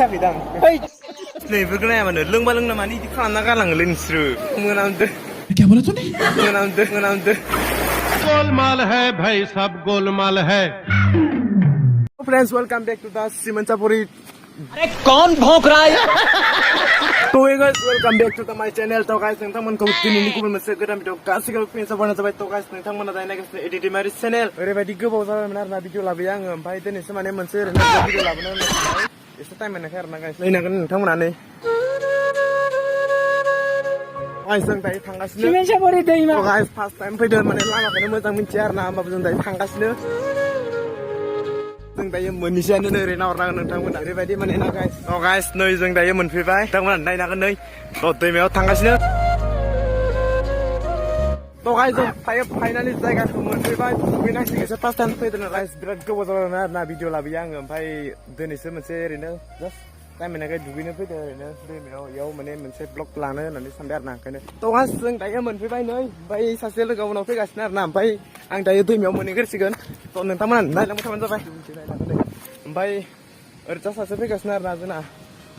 Bilang. Hey, nih berkenaan mana? Leng balang nama ni di kana kalang linsru. Mengenal tu. क्या बोला तूने? mengenal tu. Golmaal है भाई सब गोलमाल है। Friends, welcome back to the Simansapuri. अरे कौन भौंक रहा है? So hey guys, welcome back to my channel. So guys, nongtangmanखौ दिनैनि गुबुन मोनसे गोदान भिडिअ गासैखौबो फिन साबानो जाबाय. So guys, नोंथांमोना दायो नायगासिनो एडिटिं मारि चेनेल. ओरैबायदि गोबाव जाबायमोन आरोना भिडिअ लाबोयो आङो. ओमफ्राय दिनैसो माने मोनसे ओरैनो भिडिअ लाबोनो होननानै एसे टाइम मोनाखै आरोना गाइस. नायनांगोन नोंथांमोना नै. गाइस जों दायो थांगासिनो. सिमेन्टसापरि दैमा. गाइस फार्स्ट टाइम फैदों माने लामाखौनो मोजां मिन्थिया आरोना. होमबाबो जों दायो थांगासिनो. जों दायो मोननैसोआनो ओरै नाहरनांगोन नोंथांमोना. ओरैबायदि माने ना गाइस. गाइस नै जों दायो मोनफैबाय. नोंथांमोना नायनांगोन नै. दैमायाव थांगासिनो. गाइस जों फाइनालि जायगाखौ मोनफैबाय. दुगैनांसिगोन. एसे फार्स्ट टाइम फैदों गाइस. बिराद गोबाव जाबायमोन आरोना भिडिअ लाबोयो आङो. ओमफ्राय दिनैसो मोनसे ओरैनो जास्ट टाइम मोनाखै दुगैनो फैदों ओरैनो दैमायाव. इयाव माने मोनसे ब्लग लानो होननानै सानबाय आरोना ओंखायनो. गाइस जों दायो मोनफैबाय नै. ओमफ्राय सासे लोगो उनाव फैगासिनो आरोना. ओमफ्राय आं दायो दैमायाव मोनहैग्रोसिगोन. नोंथांमोना नायलांबाय थाबानो जाबाय. ओमफ्राय ओरैजा सासे फैगासिनो आरोना जोंना.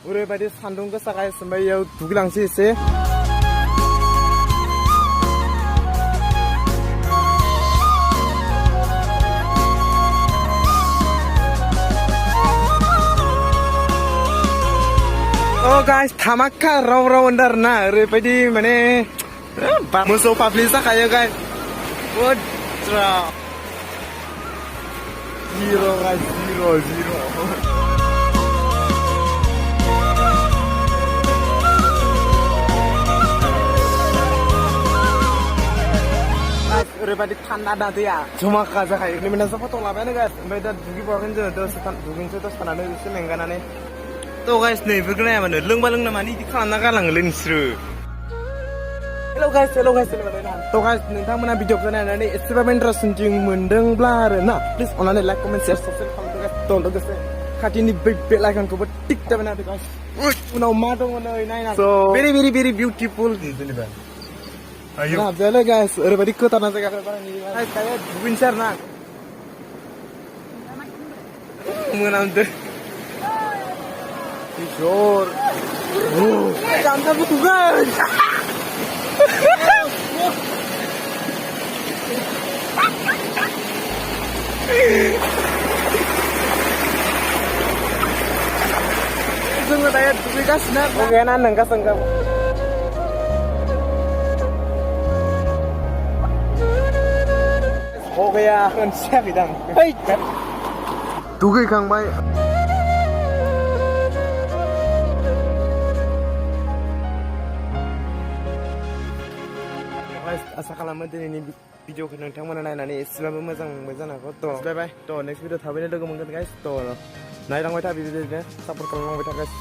ओरैबायदि सान्दुं गोसा गाइस. ओमफ्राय इयाव दुगैलांसै एसे. गाइस थामाखा राव राव होनदों आरोना. ओरैबायदि माने मोसौ पाब्लिक जाखायो गाइस. जिर' गाइस जिर'. ओरैबायदि थान्दा दा दैया जमाखा जाखायो. निमेनासो फट' लाबायानो गाइस. ओमफ्राय दा दुगैबावाखैनो जोङो दुगैनोसै दसे थानानै एसे मेंगानानै. गाइस नै बेफोरखौ नाया मानो लोंबा लोंना माने इदि खालामना गालाङोलै नोंसोरो. हेल' गाइस गाइस नोंथांमोना भिडिअखौ नायनानै एसेबाबो इन्टारेस्टिं मोनदोंब्ला आरो ना प्लिज अननानै लाइक कमेन्ट शेयार साबस्क्राइब खालामदो गाइस. लोगोसे खाथिनि बे लाइकनखौबो टिक दाबाय ना गाइस. उनाव मा दङ नै नायना. भेरि भेरि भेरि बिउटिफुल जेनेबा हाबजायालै गाइस. ओरैबायदि खोथाना जायगाखौ गाइस दायो दुगैनोसै आरो ना. मोनामदो Jor. Jangan bukan. Jangan tanya dulu kasih Oke, nang kasih enggak. Oke ya, kan siap bidang. Hei. Dugi Kang Bay. आसा खालामो दिनैनि भिडिअखौ नोंथांमोना नायनानै एसेबाबो मोजां मोनबाय जानो हागौ. बाय बाय. नेक्स्ट भिडिअ थाबैनो लोगो मोनगोन गाइस. नायलांबाय था बिदिनो सापर्ट खालामलांबाय था गाइस.